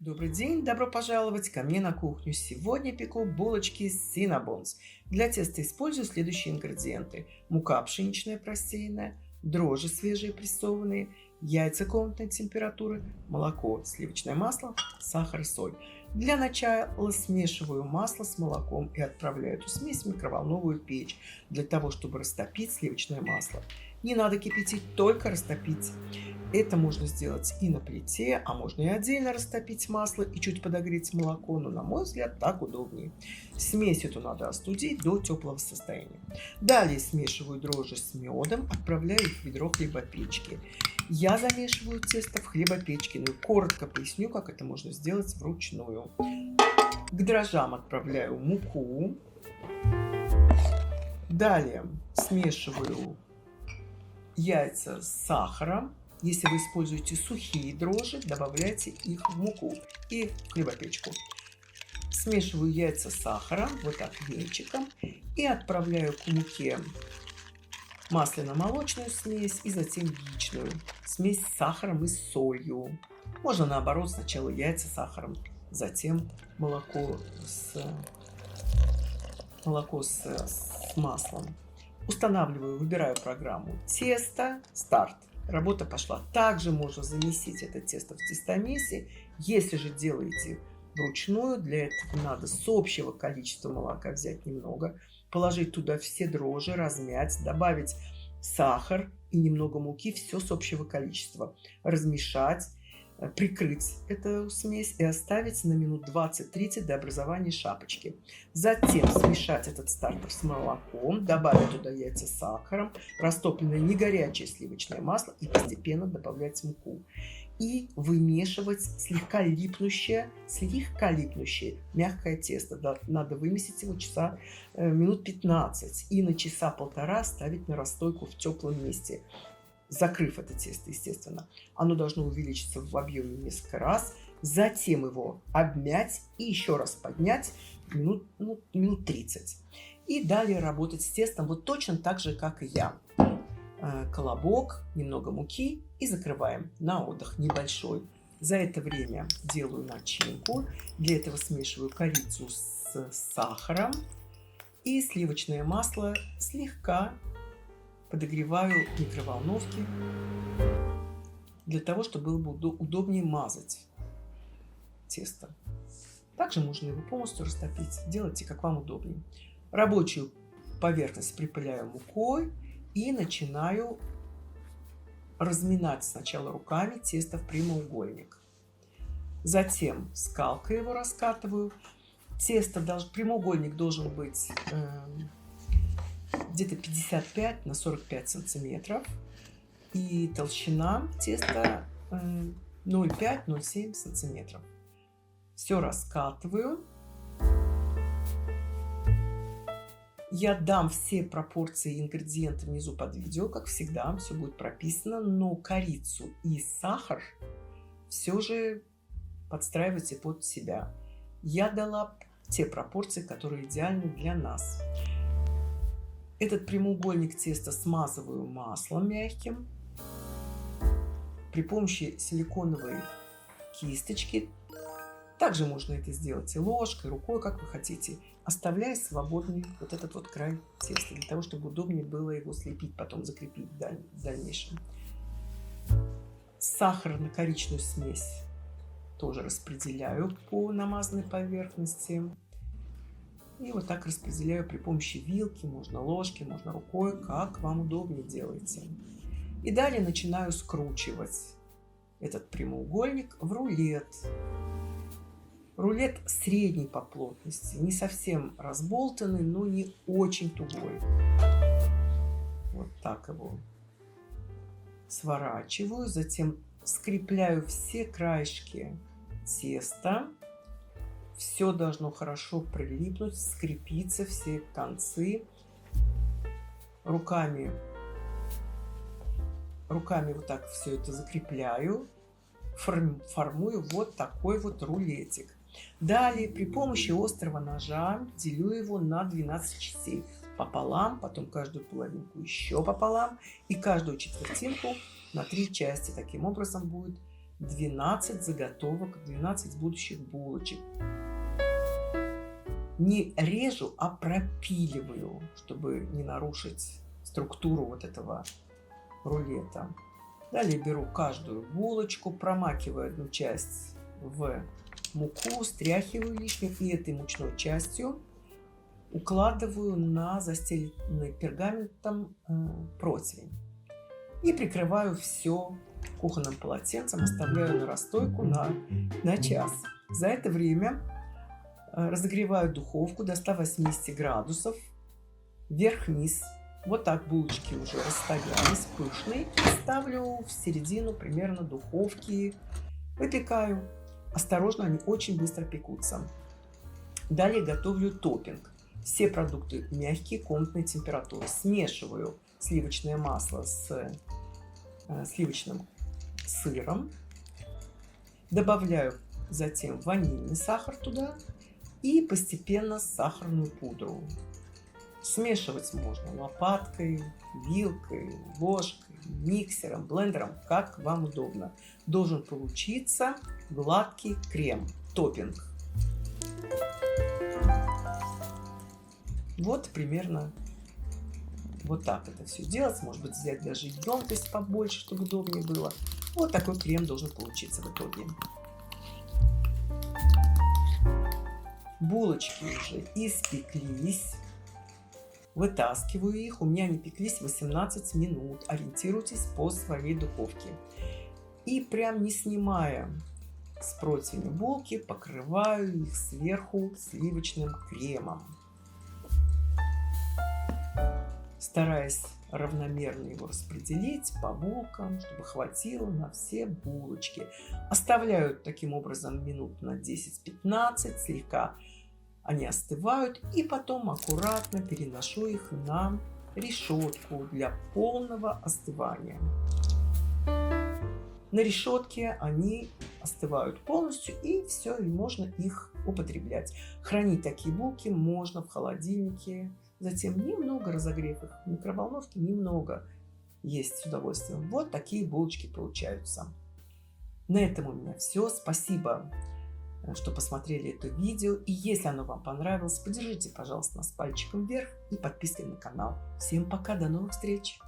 Добрый день, добро пожаловать ко мне на кухню. Сегодня пеку булочки Cinnabons. Для теста использую следующие ингредиенты. Мука пшеничная просеянная, дрожжи свежие прессованные, яйца комнатной температуры, молоко, сливочное масло, сахар и соль. Для начала смешиваю масло с молоком и отправляю эту смесь в микроволновую печь для того, чтобы растопить сливочное масло. Не надо кипятить, только растопить. Это можно сделать и на плите, а можно и отдельно растопить масло и чуть подогреть молоко, но, на мой взгляд, так удобнее. Смесь эту надо остудить до теплого состояния. Далее смешиваю дрожжи с медом, отправляю их в ведро хлебопечки. Я замешиваю тесто в хлебопечке, но коротко поясню, как это можно сделать вручную. К дрожжам отправляю муку. Далее смешиваю яйца с сахаром. Если вы используете сухие дрожжи, добавляйте их в муку и в хлебопечку. Смешиваю яйца с сахаром, вот так венчиком, и отправляю к муке масляно-молочную смесь и затем яичную смесь с сахаром и солью. Можно наоборот, сначала яйца с сахаром, затем молоко с маслом. Устанавливаю, выбираю программу «Тесто», «Старт». Работа пошла. Также можно замесить это тесто в тестомесе. Если же делаете вручную, для этого надо с общего количества молока взять немного, положить туда все дрожжи, размять, добавить сахар и немного муки, все с общего количества, размешать, прикрыть эту смесь и оставить на минут 20-30 до образования шапочки. Затем смешать этот стартер с молоком, добавить туда яйца с сахаром, растопленное не горячее сливочное масло и постепенно добавлять муку. И вымешивать слегка липнущее мягкое тесто. Надо вымесить его минут 15 и на часа полтора ставить на расстойку в теплом месте, закрыв это тесто, естественно. Оно должно увеличиться в объеме несколько раз, затем его обмять и еще раз поднять минут 30. И далее работать с тестом вот точно так же, как и я. Колобок, немного муки и закрываем на отдых небольшой. За это время делаю начинку. Для этого смешиваю корицу с сахаром и сливочное масло слегка подогреваю в микроволновке для того, чтобы было бы удобнее мазать тесто. Также можно его полностью растопить. Делайте, как вам удобнее. Рабочую поверхность припыляю мукой и начинаю разминать сначала руками тесто в прямоугольник. Затем скалкой его раскатываю. Прямоугольник должен быть где-то 55 на 45 сантиметров. И толщина теста 0,5-0,7 сантиметров. Все раскатываю. Я дам все пропорции и ингредиенты внизу под видео, как всегда, все будет прописано, но корицу и сахар все же подстраивайте под себя. Я дала те пропорции, которые идеальны для нас. Этот прямоугольник теста смазываю маслом мягким при помощи силиконовой кисточки. Также можно это сделать и ложкой, рукой, как вы хотите, оставляя свободный вот этот вот край теста, для того, чтобы удобнее было его слепить, потом закрепить в дальнейшем. Сахарно-коричневую смесь тоже распределяю по намазанной поверхности. И вот так распределяю при помощи вилки, можно ложки, можно рукой, как вам удобнее делайте. И далее начинаю скручивать этот прямоугольник в рулет. Рулет средней по плотности, не совсем разболтанный, но не очень тугой. Вот так его сворачиваю, затем скрепляю все краешки теста. Все должно хорошо прилипнуть, скрепиться, все концы. Руками вот так все это закрепляю, формую вот такой вот рулетик. Далее при помощи острого ножа делю его на 12 частей пополам, потом каждую половинку еще пополам и каждую четвертинку на 3 части. Таким образом будет 12 заготовок, 12 будущих булочек. Не режу, а пропиливаю, чтобы не нарушить структуру вот этого рулета. Далее беру каждую булочку, промакиваю одну часть в муку, стряхиваю лишнюю и этой мучной частью укладываю на застеленный пергаментом противень. И прикрываю все кухонным полотенцем, оставляю на расстойку на час. За это время разогреваю духовку до 180 градусов, вверх-вниз. Вот так булочки уже расстоялись, пышные. Ставлю в середину примерно духовки, выпекаю. Осторожно, они очень быстро пекутся. Далее готовлю топпинг. Все продукты мягкие, комнатной температуры. Смешиваю сливочное масло с сливочным сыром. Добавляю затем ванильный сахар туда и постепенно сахарную пудру. Смешивать можно лопаткой, вилкой, ложкой, миксером, блендером, как вам удобно. Должен получиться гладкий крем, топпинг. Вот примерно вот так это все делать. Может быть, взять даже емкость побольше, чтобы удобнее было. Вот такой крем должен получиться в итоге. Булочки уже испеклись. Вытаскиваю их. У меня они пеклись 18 минут. Ориентируйтесь по своей духовке. И прям не снимая с противня булки, покрываю их сверху сливочным кремом. Стараясь равномерно его распределить по булкам, чтобы хватило на все булочки. Оставляю таким образом минут на 10-15, слегка они остывают, и потом аккуратно переношу их на решетку для полного остывания. На решетке они остывают полностью, и все, и можно их употреблять. Хранить такие булки можно в холодильнике. Затем немного разогрев их в микроволновке, немного есть с удовольствием. Вот такие булочки получаются. На этом у меня все. Спасибо, что посмотрели это видео. И если оно вам понравилось, поддержите, пожалуйста, нас пальчиком вверх и подпиской на канал. Всем пока, до новых встреч!